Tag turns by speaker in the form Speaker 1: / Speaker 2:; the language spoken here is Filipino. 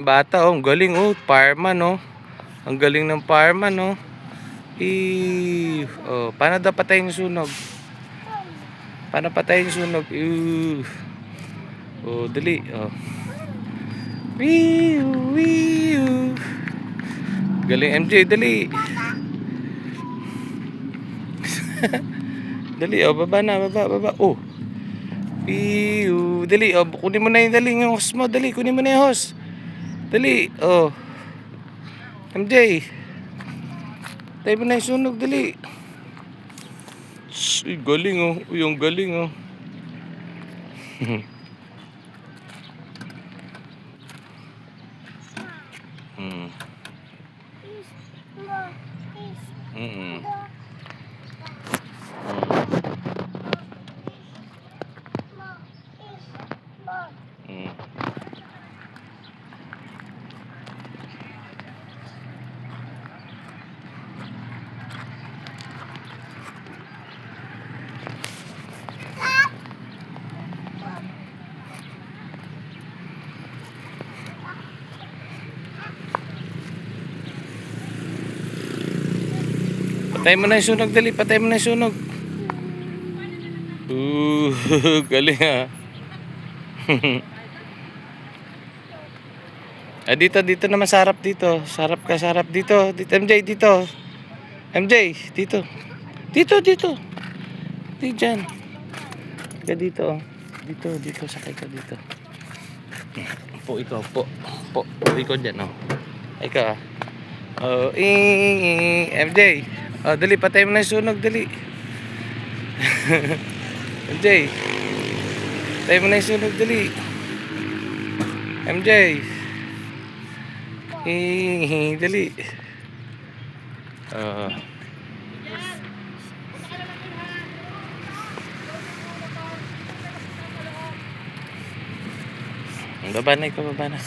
Speaker 1: Bata, oh, ang galing, oh, fireman, oh. Ang galing ng fireman, oh. Oh, paano daw patayin yung sunog? Paano patayin yung sunog? Oh, dali, oh. Wiu, wiu. Galing MJ, dali. Dali, oh, baba na, baba. Oh. Wiu, dali, oh, kunin mo na yung hose mo, dali, kunin mo na yung hose. Dali, oh. MJ, tayo mo na yung sunog, dali. Galing, oh. Uy, ang galing, oh. Hmm. Mm. Mm. Patay mo na yung sunog, dali. Patay mo na yung sunog. Galing, ah. Dito naman sa harap dito. Sarap dito. Dito, MJ, dito. MJ, dito. Dito. Dito dyan. Ka dito, oh. Dito, sakay ka dito. Po, ikaw, po. Po, ikaw dyan, oh. Ikaw, ah. Oh, MJ. Oh, dali, patay mo na yung sunog, dali. MJ, patay mo na yung sunog, dali. MJ. Dali. Baba na, ikaw, baba na.